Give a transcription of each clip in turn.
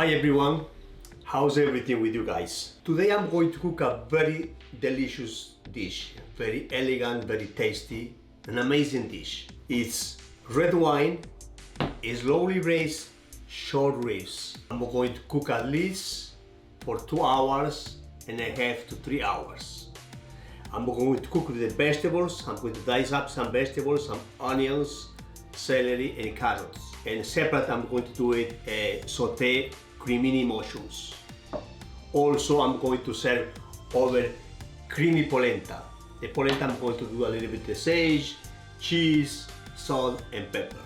Hi everyone, how's everything with you guys? Today I'm going to cook a very delicious dish, very elegant, very tasty, an amazing dish. It's red wine, slowly braised short ribs. I'm going to cook at least for 2 hours and a half to 3 hours. I'm going to cook with the vegetables. I'm going to dice up some vegetables, some onions, celery and carrots. And separate I'm going to do it saute cremini mushrooms. Also I'm going to serve over creamy polenta. The polenta I'm going to do a little bit of sage, cheese, salt and pepper.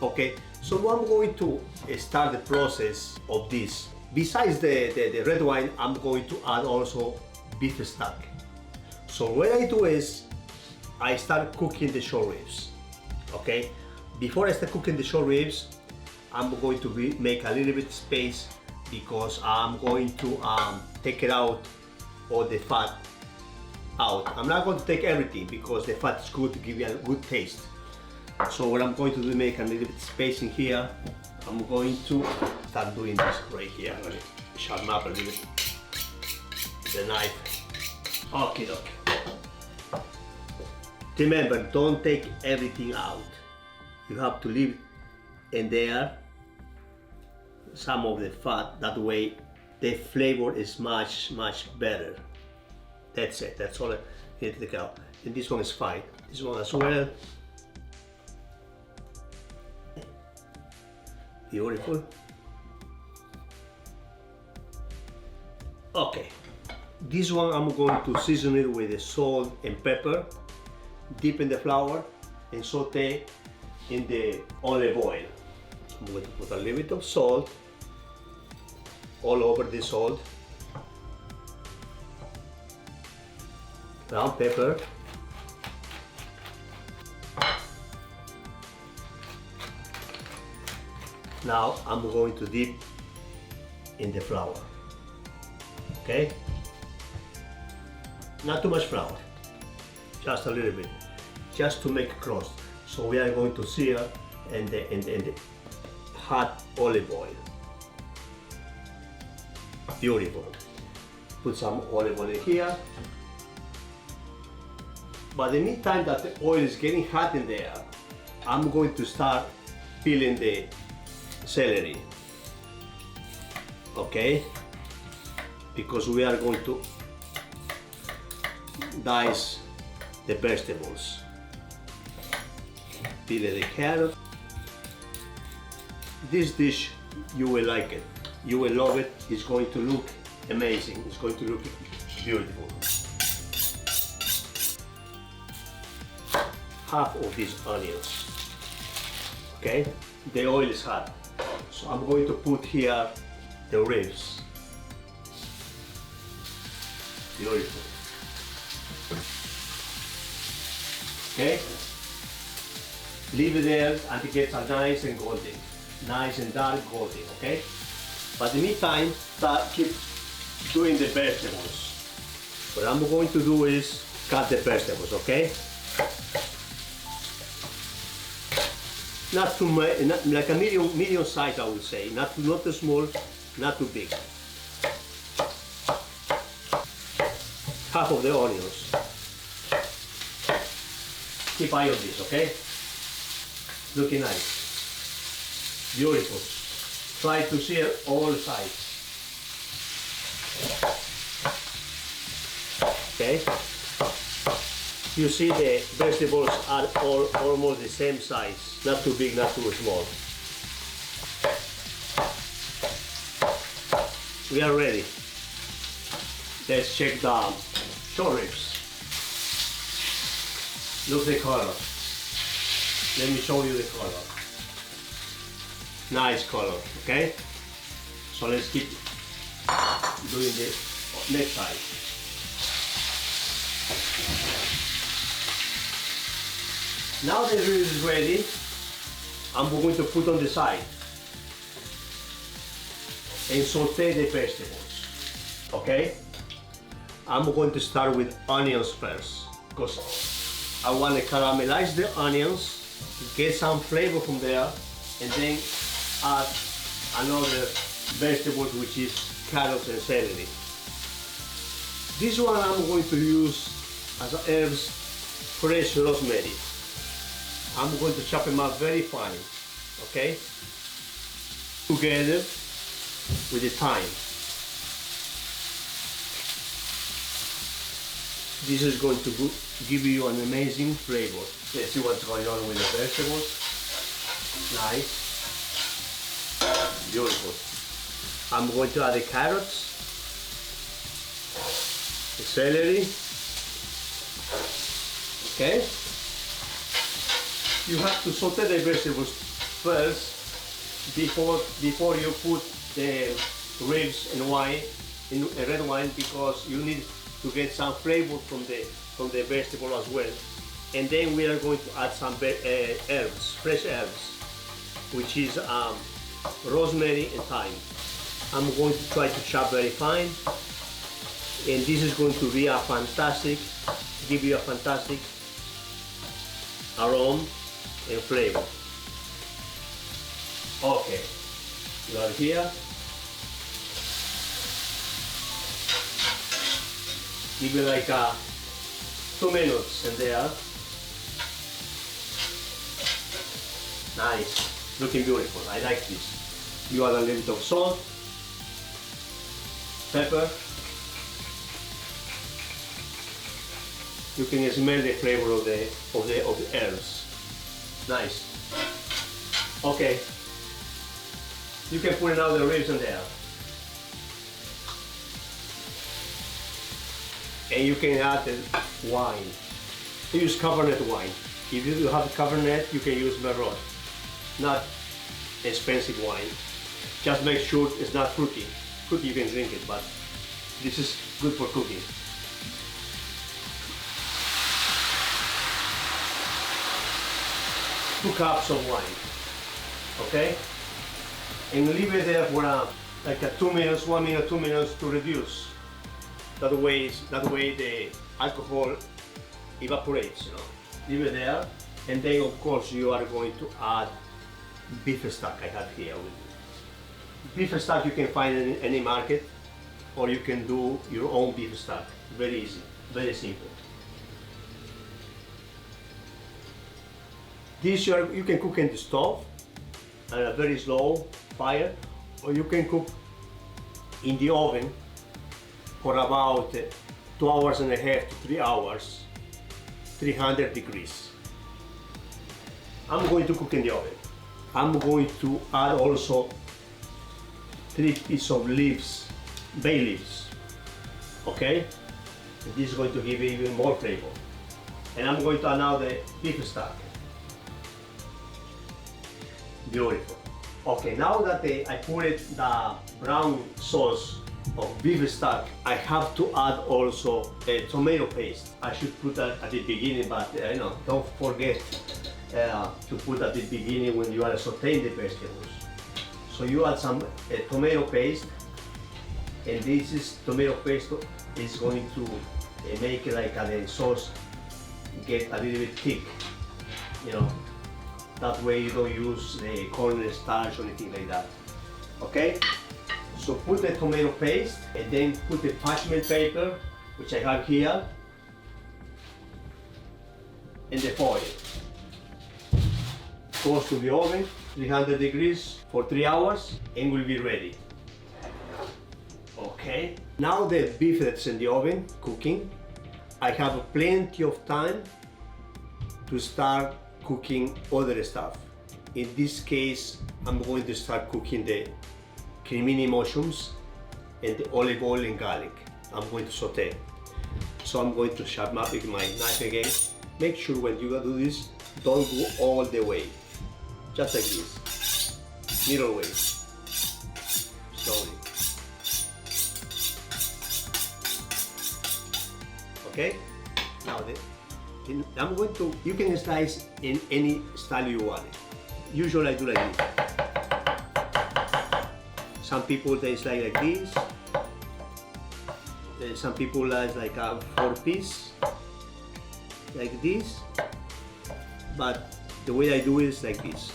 Okay, so I'm going to start the process of this. Besides the red wine, I'm going to add also beef stock. So what I do is I start cooking the short ribs. Okay, before I start cooking the short ribs, I'm going to make a little bit space because I'm going to take it out, all the fat out. I'm not going to take everything because the fat is good to give you a good taste. So what I'm going to do is make a little bit space in here. I'm going to start doing this right here. I'm going to sharpen up a little bit the knife. Okay, okay. Remember, don't take everything out. You have to leave in there some of the fat. That way the flavor is much better. That's it. That's all I need to take out. And this one is fine. This one as well. Beautiful. Okay. This one I'm going to season it with the salt and pepper, dip in the flour and saute in the olive oil. I'm going to put a little bit of salt all over the salt, ground pepper, now I'm going to dip in the flour. Okay, not too much flour, just a little bit, just to make a crust. So we are going to sear in the hot olive oil. Beautiful. Put some olive oil in here. But in the meantime that the oil is getting hot in there, I'm going to start peeling the celery. Okay? Because we are going to dice the vegetables. Peel the carrot. This dish, you will like it. You will love it. It's going to look amazing. It's going to look beautiful. Half of these onions. Okay? The oil is hot. So I'm going to put here the ribs. Beautiful. Okay? Leave it there until it gets nice and golden. Nice and dark golden, okay? But in the meantime, keep doing the vegetables. What I'm going to do is cut the vegetables, okay? Not too much, like a medium size, I would say. Not too small, not too big. Half of the onions. Keep eye on this, okay? Looking nice. Beautiful. Try to sear all sides. Okay? You see the vegetables are all almost the same size. Not too big, not too small. We are ready. Let's check the short ribs. Look the color. Let me show you the color. Nice color, okay? So let's keep doing the next side. Now the rib is ready, I'm going to put on the side and saute the vegetables, okay? I'm going to start with onions first because I want to caramelize the onions, get some flavor from there, and then add another vegetables, which is carrots and celery. This one I'm going to use as herbs, fresh rosemary. I'm going to chop them up very fine, okay? Together with the thyme. This is going to give you an amazing flavor. Let's see what's going on with the vegetables. Nice. Beautiful. I'm going to add the carrots, the celery. Okay. You have to saute the vegetables first before you put the ribs in wine, in red wine, because you need to get some flavor from the vegetable as well. And then we are going to add some herbs, fresh herbs, which is rosemary and thyme. I'm going to try to chop very fine, and this is going to be a fantastic, give you a fantastic aroma and flavor. Okay, you are here. Give it like 2 minutes in there. Nice, looking beautiful. I like this. You add a little bit of salt, pepper. You can smell the flavor of the herbs. Nice. Okay. You can put now the ribs in there. And you can add the wine. Use Cabernet wine. If you have Cabernet, you can use Merlot. Not expensive wine. Just make sure it's not fruity. Fruity you can drink it, but this is good for cooking. Two cups of wine. Okay? And leave it there for like 2 minutes, 1 minute, 2 minutes to reduce. That way the alcohol evaporates, you know. Leave it there, and then of course you are going to add beef stock. I have here with me. Beef stock you can find in any market, or you can do your own beef stock. Very easy, very simple. This you can cook in the stove at a very slow fire, or you can cook in the oven for about 2 hours and a half to 3 hours, 300 degrees. I'm going to cook in the oven. I'm going to add also 3 pieces of leaves, bay leaves, okay? And this is going to give you even more flavor. And I'm going to add now the beef stock. Beautiful. Okay, now that I put the brown sauce of beef stock, I have to add also a tomato paste. I should put that at the beginning, but don't forget to put at the beginning when you are sauteing the vegetables. So you add some tomato paste, and this tomato paste is going to make like the sauce get a little bit thick, you know. That way you don't use the corn starch or anything like that. Okay? So put the tomato paste, and then put the parchment paper, which I have here, and the foil. Goes to the oven, 300 degrees for 3 hours, and will be ready. Okay. Now the beef that's in the oven cooking, I have plenty of time to start cooking other stuff. In this case, I'm going to start cooking the cremini mushrooms and the olive oil and garlic. I'm going to saute. So I'm going to sharpen up with my knife again. Make sure when you do this, don't go all the way. Just like this. Middle way. Slowly. Okay? Now I'm going to, you can slice in any style you want. Usually I do like this. Some people they slice like this. Some people like a 4-piece, like this. But the way I do it is like this.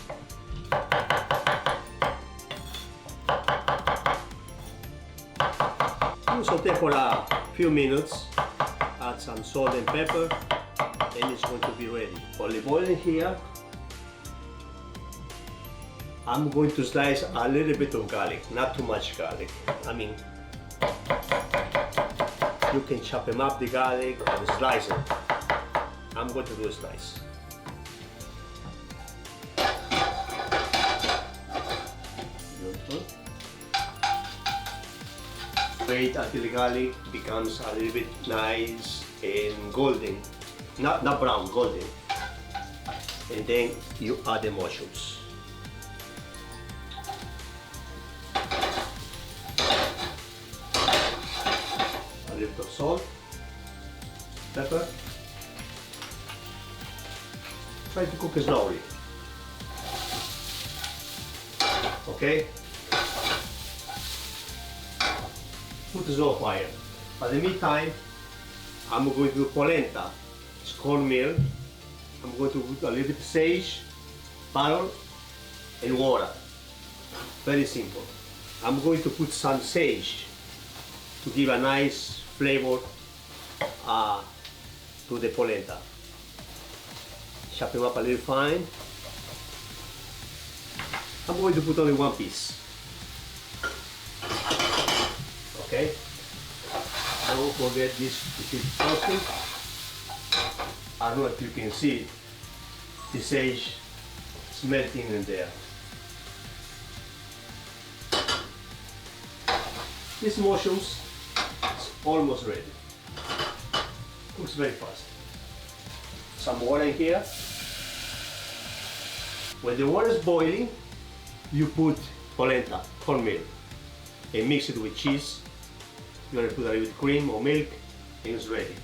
saute for a few minutes. Add some salt and pepper, and it's going to be ready. Olive oil in here. I'm going to slice a little bit of garlic, not too much garlic. I mean, you can chop them up, the garlic, and slice it. I'm going to do a slice. Beautiful. Wait until the garlic becomes a little bit nice and golden. Not brown, golden. And then you add the mushrooms. A little bit of salt, pepper. Try to cook it slowly. Okay? Put the slow fire. But in the meantime, I'm going to do polenta. It's cornmeal. I'm going to put a little bit of sage, butter, and water. Very simple. I'm going to put some sage to give a nice flavor to the polenta. Chop them up a little fine. I'm going to put only one piece. Okay? Don't forget this to keep toasting. I don't know if you can see the sage is melting in there. These mushrooms is almost ready. Cooks very fast. Some water in here. When the water is boiling, you put polenta, cornmeal, and mix it with cheese. You're gonna put a little bit of cream or milk, and it's ready.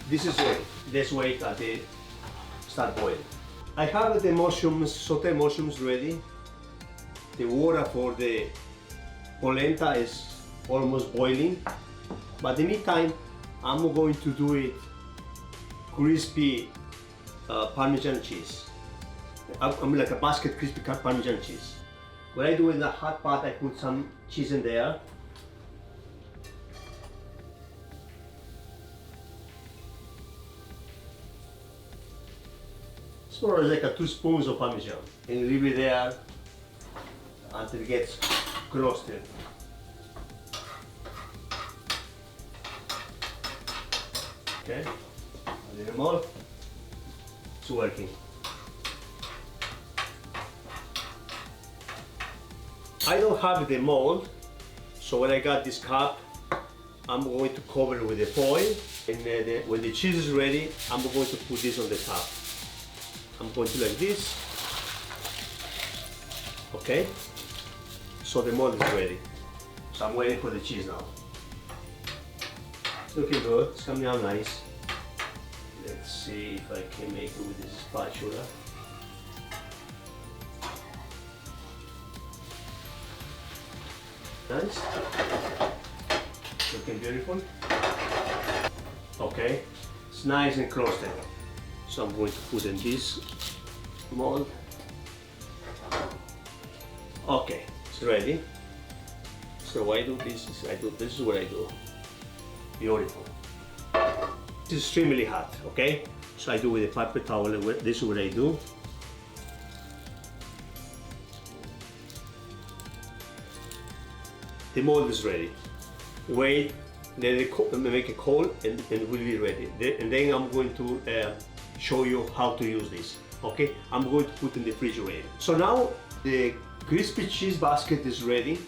This is ready. Let's wait until they start boiling. I have the mushrooms, sauté mushrooms ready. The water for the polenta is almost boiling. But in the meantime, I'm going to do it crispy Parmigiano cheese. I'm like a basket crispy Parmigiano cheese. What I do in the hot pot, I put some cheese in there. It's more like 2 spoons of Parmigiano. And leave it there until it gets crusted. Okay, a little more. It's working. I don't have the mold, so when I got this cup, I'm going to cover it with the foil, and then when the cheese is ready, I'm going to put this on the top. I'm going to like this. Okay, so the mold is ready. So I'm waiting for the cheese now. It's looking good, it's coming out nice. Let's see if I can make it with this spatula. Nice. Looking beautiful. Okay, it's nice and crusted. So I'm going to put in this mold. Okay, it's ready. So I do this. This is what I do. Beautiful. This is extremely hot. Okay, so I do with a paper towel. This is what I do. The mold is ready. Wait, let it make it cold, and it will be ready. And then I'm going to show you how to use this. Okay, I'm going to put in the refrigerator. So now the crispy cheese basket is ready.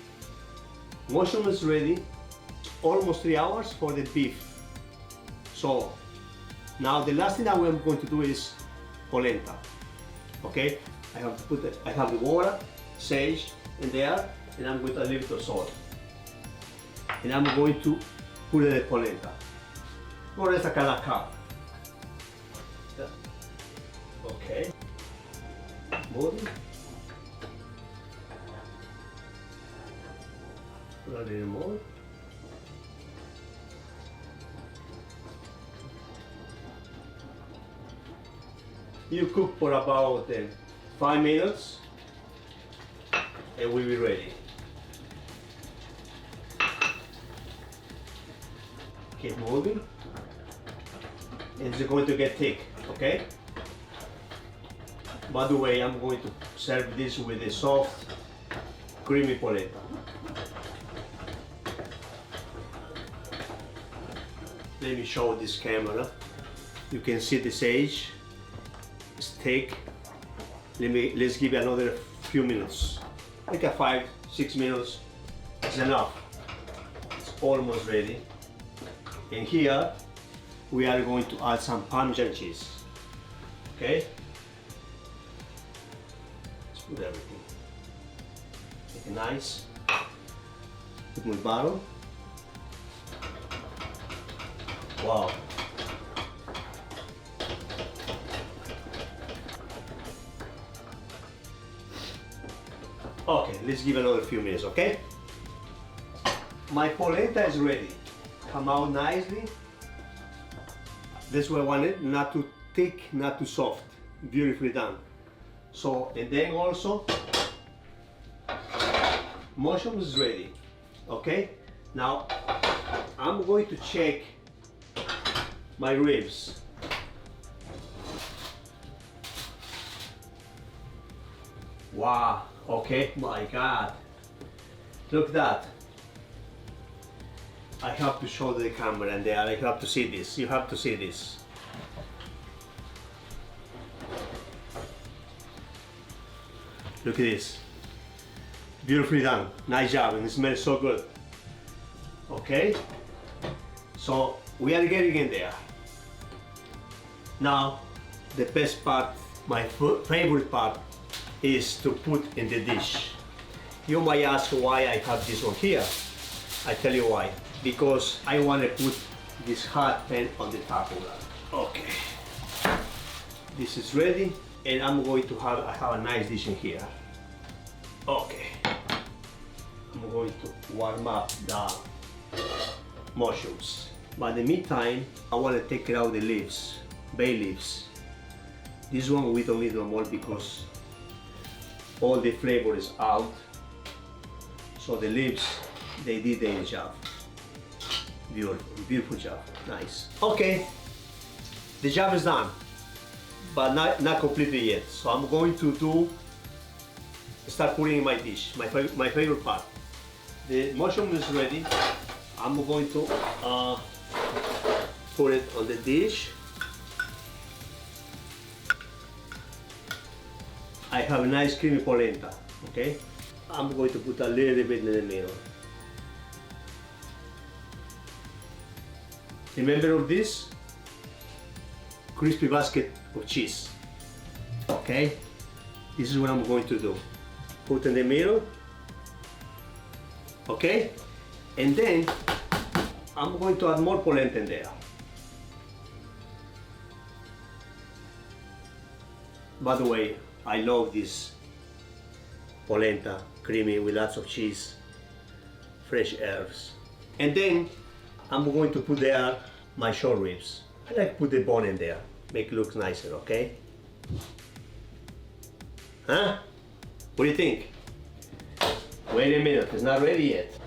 Mushroom is ready. Almost 3 hours for the beef. So now the last thing that I'm going to do is polenta. Okay, I have to put I have the water, sage in there, and I'm going to leave it of salt. And I'm going to put in the polenta. More or less like a cup. Okay. Moving. Put a little more. You cook for about 5 minutes and we'll be ready. Keep moving. It's going to get thick, okay? By the way, I'm going to serve this with a soft, creamy polenta. Let me show this camera. You can see the sage. It's thick. Let's give it another few minutes. Like a 5-6 minutes is enough. It's almost ready. And here we are going to add some Parmesan cheese. Okay? Let's put everything. Make it nice. Put my bottle. Wow. Okay, let's give another few minutes, okay? My polenta is ready. Come out nicely. That's what I wanted, not too thick, not too soft. Beautifully done. So, and then also, mushrooms is ready, okay? Now, I'm going to check my ribs. Wow, okay, my God. Look at that. I have to show the camera and there, I have to see this. You have to see this. Look at this. Beautifully done. Nice job, and it smells so good. Okay? So we are getting in there. Now, the best part, my favorite part, is to put in the dish. You might ask why I have this one here. I tell you why. Because I want to put this hot pan on the top of that. Okay. This is ready, and I'm going to have a nice dish in here. Okay. I'm going to warm up the mushrooms. But in the meantime, I want to take out the leaves, bay leaves. This one we don't need no more because all the flavor is out. So the leaves, they did their job. Beautiful, beautiful job, nice. Okay, the job is done, but not completely yet. So I'm going to start putting in my dish, my favorite part. The mushroom is ready. I'm going to put it on the dish. I have a nice creamy polenta, okay? I'm going to put a little bit in the middle. Remember of this? Crispy basket of cheese, okay? This is what I'm going to do. Put in the middle, okay? And then I'm going to add more polenta in there. By the way, I love this polenta, creamy with lots of cheese, fresh herbs. And then I'm going to put there my short ribs. I like to put the bone in there, make it look nicer, okay? Huh? What do you think? Wait a minute, it's not ready yet.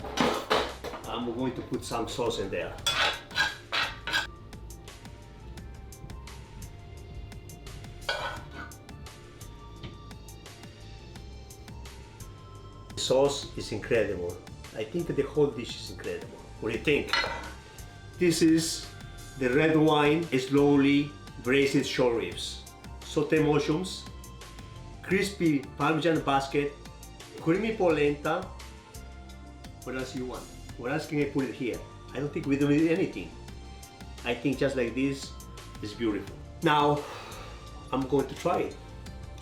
I'm going to put some sauce in there. The sauce is incredible. I think the whole dish is incredible. What do you think? This is the red wine slowly braised short ribs, sauté mushrooms, crispy Parmesan basket, creamy polenta. What else you want? What else can I put it here? I don't think we don't need anything. I think just like this is beautiful. Now I'm going to try it.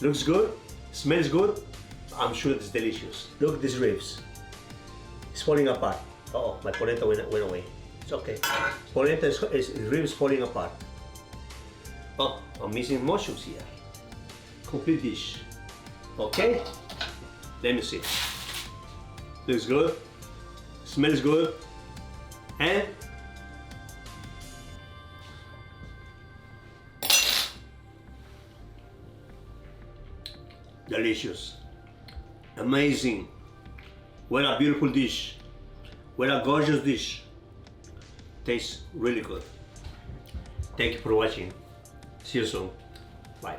Looks good, smells good. I'm sure it's delicious. Look at these ribs. It's falling apart. Oh, my polenta went away. It's okay. Polenta is ribs falling apart. Oh, I'm missing mushrooms here. Complete dish. Okay, let me see. Looks good, smells good, and delicious, amazing. What a beautiful dish. What a gorgeous dish. Tastes really good. Thank you for watching. See you soon. Bye.